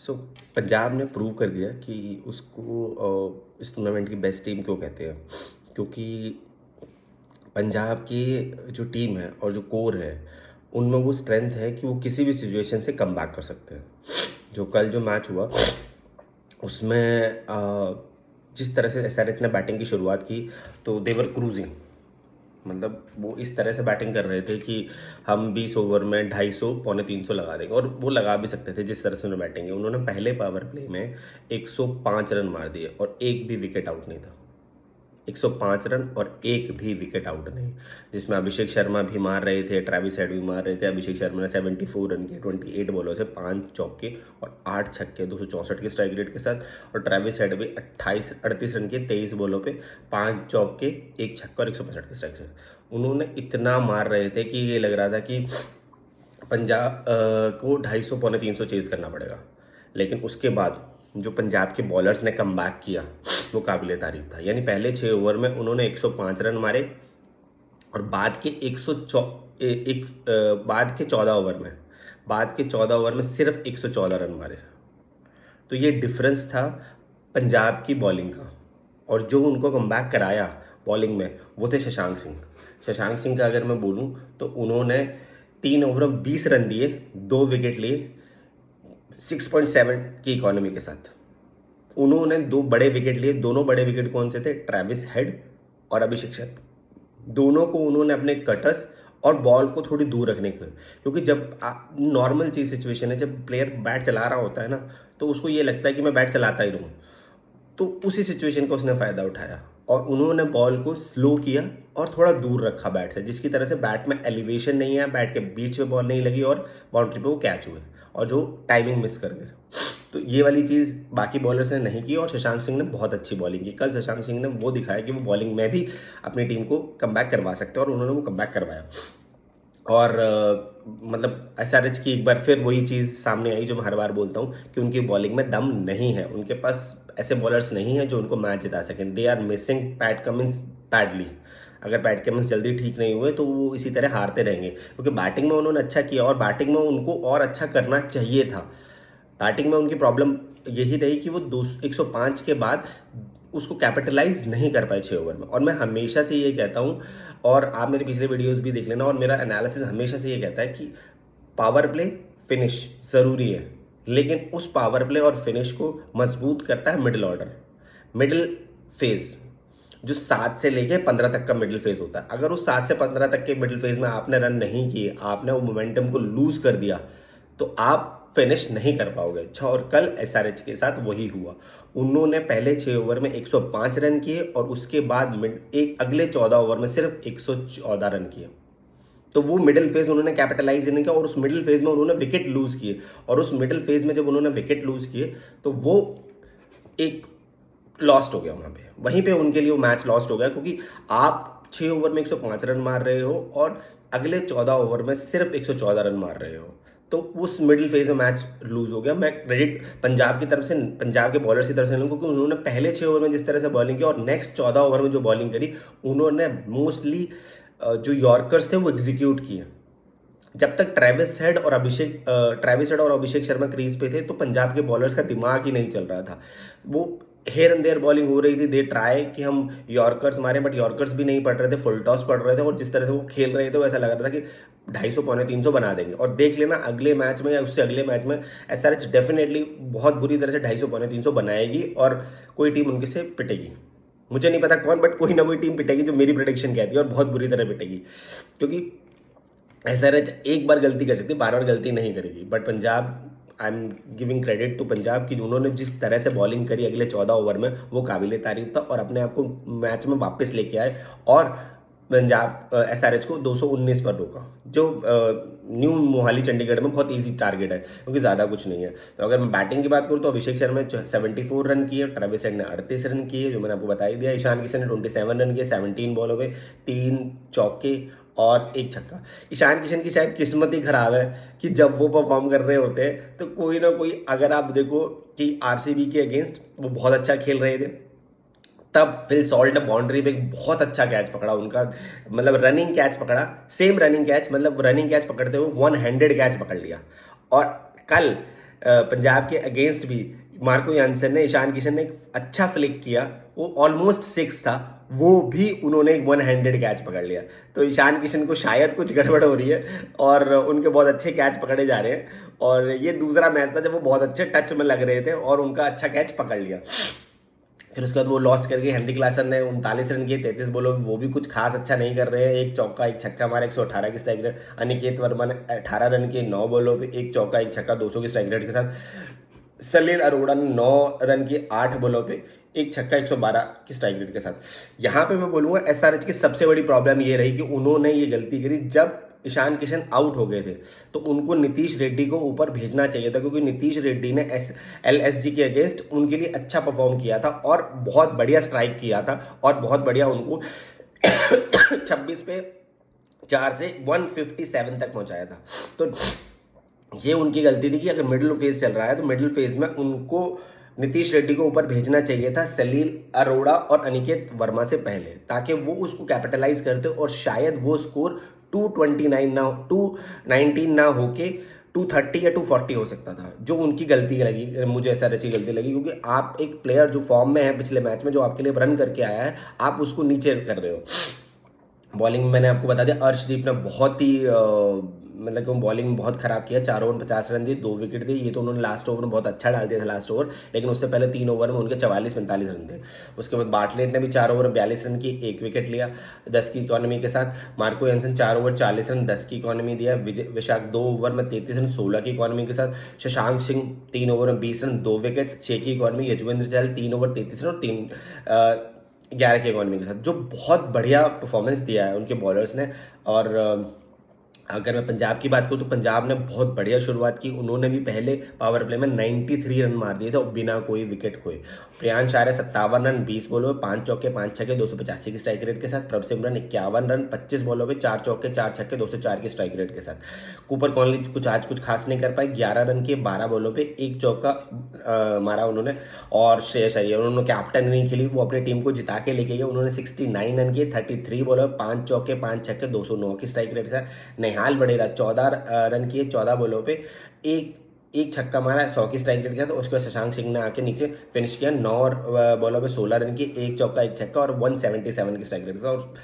सो पंजाब ने प्रूव कर दिया कि उसको इस टूर्नामेंट की बेस्ट टीम क्यों कहते हैं, क्योंकि पंजाब की जो टीम है और जो कोर है उनमें वो स्ट्रेंथ है कि वो किसी भी सिचुएशन से कम बैक कर सकते हैं। जो कल जो मैच हुआ उसमें जिस तरह से एसआरएच ने बैटिंग की शुरुआत की तो देवर क्रूजिंग, मतलब वो इस तरह से बैटिंग कर रहे थे कि हम 20 ओवर में 250 पौने 300 लगा देंगे, और वो लगा भी सकते थे जिस तरह से उन्होंने बैटिंग की। उन्होंने पहले पावर प्ले में 105 रन मार दिए और एक भी विकेट आउट नहीं था। 105 रन और एक भी विकेट आउट नहीं, जिसमें अभिषेक शर्मा भी मार रहे थे, ट्रेविस हेड भी मार रहे थे। अभिषेक शर्मा ने 74 रन किए 28 बॉलों से, 5 चौके और 8 छक्के 264 के स्ट्राइक रेट के साथ। और ट्रेविस हेड भी 38 रन किए 23 बॉलों पे, 5 चौके 1 छक्का और 165 के स्ट्राइक रेट। उन्होंने इतना मार रहे थे कि ये लग रहा था कि पंजाब को 250 पौने 300 चेज करना पड़ेगा। लेकिन उसके बाद जो पंजाब के बॉलर्स ने कम बैक किया वो काबिल तारीफ था। यानी पहले 6 ओवर में उन्होंने 105 रन मारे और बाद के 14 ओवर में सिर्फ 114 रन मारे। तो ये डिफरेंस था पंजाब की बॉलिंग का। और जो उनको कम बैक कराया बॉलिंग में वो थे शशांक सिंह। शशांक सिंह का अगर मैं बोलूं तो उन्होंने 3 ओवर में 20 रन दिए, 2 विकेट लिए 6.7 की इकोनॉमी के साथ। उन्होंने 2 बड़े विकेट लिए। दोनों बड़े विकेट कौन से थे? ट्रेविस हेड और अभिषेक शर्मा। दोनों को उन्होंने अपने कटर्स और बॉल को थोड़ी दूर रखने के, क्योंकि जब नॉर्मल चीज सिचुएशन है, जब प्लेयर बैट चला रहा होता है ना, तो उसको ये लगता है कि मैं बैट चलाता ही रहूं। तो उसी सिचुएशन का उसने फायदा उठाया और उन्होंने बॉल को स्लो किया और थोड़ा दूर रखा बैट से, जिसकी तरह से बैट में एलिवेशन नहीं है, बैट के बीच में बॉल नहीं लगी और बाउंड्री पे वो कैच हुए और जो टाइमिंग मिस कर गए। तो ये वाली चीज़ बाकी बॉलर्स ने नहीं की और शशांक सिंह ने बहुत अच्छी बॉलिंग की। कल शशांक सिंह ने वो दिखाया कि वो बॉलिंग में भी अपनी टीम को कमबैक करवा सकते हैं और उन्होंने वो कमबैक करवाया। और मतलब एसआरएच की एक बार फिर वही चीज़ सामने आई जो मैं हर बार बोलता हूँ कि उनकी बॉलिंग में दम नहीं है। उनके पास ऐसे बॉलर्स नहीं हैं जो उनको मैच जिता सकें। They are missing Pat Cummins badly. अगर पैट कमिंस जल्दी ठीक नहीं हुए तो वो इसी तरह हारते रहेंगे, क्योंकि बैटिंग में उन्होंने अच्छा किया और बैटिंग में उनको और अच्छा करना चाहिए था। बैटिंग में उनकी प्रॉब्लम यही रही कि वो 105 के बाद उसको कैपिटलाइज नहीं कर पाए 6 ओवर में। और मैं हमेशा से ये कहता हूँ, और आप मेरे पिछले वीडियोस भी देख लेना, और मेरा एनालिसिस हमेशा से ये कहता है कि पावर प्ले फिनिश ज़रूरी है, लेकिन उस पावर प्ले और फिनिश को मजबूत करता है मिडिल ऑर्डर, मिडिल फेज, जो 7 से लेके 15 तक का मिडिल फेज होता है। अगर उस 7 से 15 तक के मिडिल फेज में आपने रन नहीं किए, आपने वो मोमेंटम को लूज कर दिया, तो आप फिनिश नहीं कर पाओगे। अच्छा, और कल एसआरएच के साथ वही हुआ। उन्होंने पहले 6 ओवर में 105 रन किए और उसके बाद अगले 14 ओवर में सिर्फ 114 रन किए। तो वो मिडिल फेज उन्होंने कैपिटलाइज नहीं किया और उस मिडिल फेज में उन्होंने विकेट लूज किए। और उस मिडिल फेज में जब उन्होंने विकेट लूज किए तो वो एक लॉस्ट हो गया। वहां पे वहीं पे उनके लिए वो मैच लॉस्ट हो गया, क्योंकि आप 6 ओवर में 105 रन मार रहे हो और अगले 14 ओवर में सिर्फ 114 रन मार रहे हो, तो उस मिडिल फेज में मैच लूज हो गया। मैं क्रेडिट पंजाब की तरफ से, पंजाब के बॉलर्स की तरफ से लूँ, क्योंकि उन्होंने पहले 6 ओवर में जिस तरह से बॉलिंग की और नेक्स्ट 14 ओवर में जो बॉलिंग करी, उन्होंने मोस्टली जो यॉर्कर्स थे वो एग्जीक्यूट किए। जब तक ट्रेविस हेड और अभिषेक शर्मा क्रीज पे थे तो पंजाब के बॉलर्स का दिमाग ही नहीं चल रहा था। वो हेयर एंड देयर बॉलिंग हो रही थी, दे ट्राई कि हम यॉर्कर्स मारें, बट यॉर्कर्स भी नहीं पड़ रहे थे, फुल टॉस पड़ रहे थे। और जिस तरह से वो खेल रहे थे वैसा लग रहा था कि 250 पौने 300 बना देंगे। और देख लेना अगले मैच में या उससे अगले मैच में एसआरएच डेफिनेटली बहुत बुरी तरह से 250 पौने 300 बनाएगी और कोई टीम उनके से पिटेगी। मुझे नहीं पता कौन, बट कोई ना कोई टीम पिटेगी जो मेरी प्रेडिक्शन कहती है, और बहुत बुरी तरह पिटेगी। क्योंकि एसआरएच एक बार गलती कर सकती है, बार बार गलती नहीं करेगी। But Punjab, I am giving credit to Punjab कि उन्होंने जिस तरह से बॉलिंग करी अगले 14 ओवर में वो काबिले तारीफ था और अपने आप को मैच में वापस लेके आए और पंजाब एसआरएच को 219 पर रोका, जो न्यू मोहाली चंडीगढ़ में बहुत इजी टारगेट है, क्योंकि ज़्यादा कुछ नहीं है। तो अगर मैं बैटिंग की बात करूँ तो अभिषेक शर्मा ने 74 रन किए, ट्रेविस हेड ने 38 रन किए, जो मैंने आपको बता ही दिया। ईशान किशन ने 27 रन किए 17 बॉलों पे, 3 चौके और 1 छक्का। ईशान किशन की शायद किस्मत ही खराब है कि जब वो परफॉर्म कर रहे होते हैं तो कोई ना कोई, अगर आप देखो कि आरसीबी के अगेंस्ट वो बहुत अच्छा खेल रहे थे, तब फिल सॉल्ट ने बाउंड्री पे एक बहुत अच्छा कैच पकड़ा उनका, मतलब रनिंग कैच पकड़ा, सेम रनिंग कैच, मतलब रनिंग कैच पकड़ते हुए 1 हैंडेड कैच पकड़ लिया। और कल पंजाब के अगेंस्ट भी मार्को यानसन ने, ईशान किशन ने एक अच्छा फ्लिक किया, वो ऑलमोस्ट 6 था, वो भी उन्होंने एक 1-हैंडेड कैच पकड़ लिया। तो ईशान किशन को शायद कुछ गड़बड़ हो रही है और उनके बहुत अच्छे कैच पकड़े जा रहे हैं, और ये दूसरा मैच था जब वो बहुत अच्छे टच में लग रहे थे और उनका अच्छा कैच पकड़ लिया। फिर उसके बाद वो लॉस करके हेनरी क्लासन ने 39 रन किए 33 बॉलों में, वो भी कुछ खास अच्छा नहीं कर रहे हैं, एक चौका एक छक्का हमारा 118 की स्ट्राइक रेट। अनिकेत वर्मा ने 18 रन किए 9 बॉलों पे, एक चौका एक छक्का 200 की स्ट्राइक रेट के साथ। सलील अरोड़ा ने 9 रन किए 8 बॉलों पे, एक छक्का 112 की स्ट्राइक रेट के साथ। यहां पे मैं बोलूंगा एसआरएच की सबसे बड़ी प्रॉब्लम ये रही कि उन्होंने ये गलती करी जब ईशान किशन आउट हो गए थे, तो उनको नीतीश रेड्डी को ऊपर भेजना चाहिए था, क्योंकि नीतीश रेड्डी ने एलएसजी के अगेंस्ट उनके लिए अच्छा परफॉर्म किया था और बहुत बढ़िया स्ट्राइक किया था और बहुत बढ़िया उनको 26 पे 4 से 157 तक पहुंचाया था। तो ये उनकी गलती थी कि अगर मिडिल फेज चल रहा है तो मिडिल फेज में उनको नीतीश रेड्डी को ऊपर भेजना चाहिए था सलील अरोड़ा और अनिकेत वर्मा से पहले, ताकि वो उसको कैपिटलाइज करते और शायद वो स्कोर 219 ना होके 230 या 240 हो सकता था, जो उनकी गलती लगी, मुझे ऐसा अच्छी गलती लगी, क्योंकि आप एक प्लेयर जो फॉर्म में है पिछले मैच में, जो आपके लिए रन करके आया है, आप उसको नीचे कर रहे हो। बॉलिंग में मैंने आपको बता दिया, अर्शदीप ने बहुत ही मतलब कि बॉलिंग में बहुत खराब किया, 4 ओवर 50 रन दिए, 2 विकेट दिए। ये तो उन्होंने लास्ट ओवर में बहुत अच्छा डाल दिया था लास्ट ओवर, लेकिन उससे पहले 3 ओवर में उनके 44-45 रन थे। उसके बाद बार्टलेट ने भी 4 ओवर में 42 रन की, 1 विकेट लिया 10 की इकोनॉमी के साथ। मार्को यानसन 4 ओवर 40 रन 10 की इकोनॉमी दिया। विशाख 2 ओवर में 33 रन 16 की इकोनॉमी के साथ। शशांक सिंह 3 ओवर में 20 रन 2 विकेट 6 की economy. Yuzvendra Chahal 3 over 33 run और 11 की इकोनॉमी के साथ, जो बहुत बढ़िया परफॉर्मेंस दिया है उनके बॉलर्स ने। और अगर मैं पंजाब की बात करूं तो पंजाब ने बहुत बढ़िया शुरुआत की, उन्होंने भी पहले पावर प्ले में 93 रन मार दिए थे और बिना कोई विकेट खोए। प्रियांश आर्य 57 रन 20 बॉलों में 5 चौके 5 छक्के 285 की स्ट्राइक रेट के साथ। प्रभ सिमरन 51 रन 25 बॉलों में 4 चौके 4 छक्के 204 की स्ट्राइक रेट के साथ। कूपर कॉनली आज कुछ खास नहीं कर पाए, 11 रन के 12 बॉलों पे एक चौका मारा उन्होंने। और श्रेयस अय्यर, उन्होंने कैप्टन नहीं खेली, वो अपनी टीम को जिता के लेके गए, उन्होंने 69 रन किए 33 बॉलों में 5 चौके 5 छक्के 209 की स्ट्राइक रेट के साथ। नेहाल बड़ेरा 14 रन किए 14 बॉलों पे, एक छक्का मारा 100 की स्ट्राइक रेट किया। तो उसके बाद शशांक सिंह ने आके नीचे फिनिश किया, 9 बॉलों पे 16 रन की, एक चौका एक छक्का और 177 की स्ट्राइक रेट था। और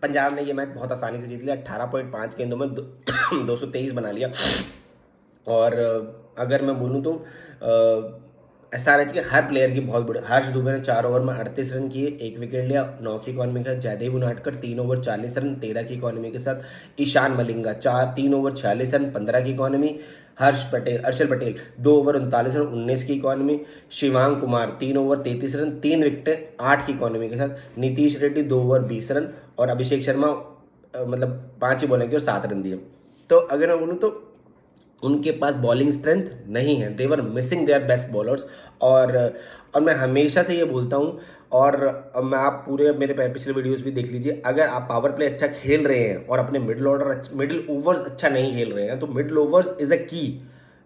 पंजाब ने ये मैच बहुत आसानी से जीत लिया, 18.5 गेंदों में 223 बना लिया। और अगर मैं बोलूँ तो एसआरएच के हर प्लेयर की बहुत बड़ी, हर्ष दुबे ने 4 ओवर में 38 रन किए, 1 विकेट लिया 9 की इकोनॉमी का। जयदेव उनाडकर 3 ओवर 40 रन 13 की इकोनॉमी के साथ। ईशान मलिंगा 3 ओवर 46 रन 15 की इकोनॉमी। अर्शल पटेल 2 ओवर 39 रन 19 की economy. Shivang Kumar 3 over 33 run 3 wicket 8 की इकोनॉमी के साथ। नीतीश रेड्डी 2 ओवर 20 रन और अभिषेक शर्मा मतलब 5 ही बॉलिंग की और 7 रन दिए। तो अगर मैं बोलूँ तो उनके पास बॉलिंग स्ट्रेंथ नहीं है, देवर मिसिंग देयर बेस्ट बॉलर्स। और मैं हमेशा से ये बोलता हूँ, और मैं आप पूरे मेरे पिछले वीडियोस भी देख लीजिए, अगर आप पावर प्ले अच्छा खेल रहे हैं और अपने मिडिल ओवर्स अच्छा नहीं खेल रहे हैं, तो मिडिल ओवर्स इज अ की।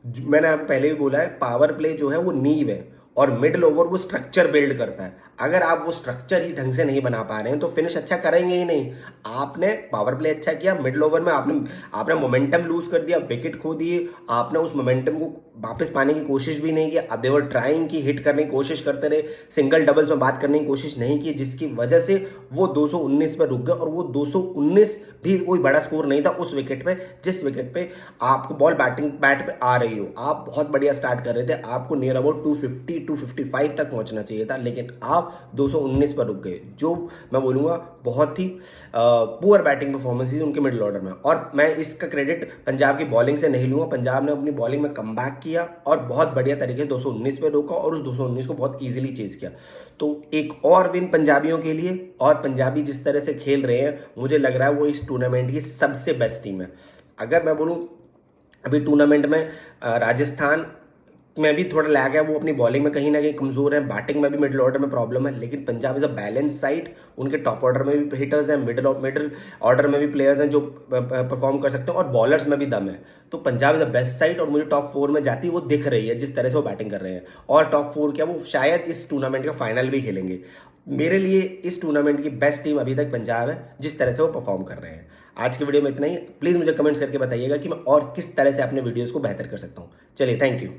मैंने आपको पहले भी बोला है, पावर प्ले जो है वो नींव है और मिडिल ओवर वो स्ट्रक्चर बिल्ड करता है। अगर आप वो स्ट्रक्चर ही ढंग से नहीं बना पा रहे हैं तो फिनिश अच्छा करेंगे ही नहीं। आपने पावर प्ले अच्छा किया, मिडिल ओवर में आपने मोमेंटम लूज कर दिया, विकेट खो दिए, आपने उस मोमेंटम को वापस पाने की कोशिश भी नहीं की। अब देवर ट्राइंग की, हिट करने की कोशिश करते रहे, सिंगल डबल्स में बात करने की कोशिश नहीं की, जिसकी वजह से वो 219 पर रुक गए। और वो 219 भी कोई बड़ा स्कोर नहीं था उस विकेट पे, जिस विकेट पे आपको बॉल बैट पे आ रही हो। आप बहुत बढ़िया स्टार्ट कर रहे थे, आपको नियर अबाउट 250-255 तक पहुंचना चाहिए था, लेकिन आप 219 पर रुक गए, जो मैं बोलूंगा बहुत ही पुअर बैटिंग परफॉर्मेंस थी उनके मिडिल ऑर्डर में। और मैं इसका क्रेडिट पंजाब की बॉलिंग से नहीं लूंगा, पंजाब ने अपनी बॉलिंग में कमबैक किया और बहुत बढ़िया तरीके से 219 पे रोका और उस 219 को बहुत इजीली चेज किया। तो एक और विन पंजाबियों के लिए, और पंजाबी जिस तरह से खेल रहे हैं, मुझे लग रहा है वो इस टूर्नामेंट की सबसे बेस्ट टीम है। अगर मैं बोलूं अभी टूर्नामेंट में राजस्थान में भी थोड़ा लैग है, वो अपनी बॉलिंग में कहीं ना कहीं कमजोर है, बैटिंग में भी मिडिल ऑर्डर में प्रॉब्लम है, लेकिन Punjab is a balance side. उनके टॉप ऑर्डर में भी हिटर्स हैं, मिडिल ऑर्डर में भी प्लेयर्स हैं जो परफॉर्म कर सकते हैं, और बॉलर्स में भी दम है। तो Punjab is a best side और मुझे टॉप 4 में जाती वो दिख रही है, जिस तरह से वो बैटिंग कर रहे हैं। और टॉप 4 क्या, वो शायद इस टूर्नामेंट का फाइनल भी खेलेंगे। मेरे लिए इस टूर्नामेंट की बेस्ट टीम अभी तक पंजाब है, जिस तरह से वो परफॉर्म कर रहे हैं। आज की वीडियो में इतना ही। प्लीज़ मुझे कमेंट्स करके बताइएगा कि मैं और किस तरह से अपने वीडियोज़ को बेहतर कर सकता हूँ। चलिए, थैंक यू।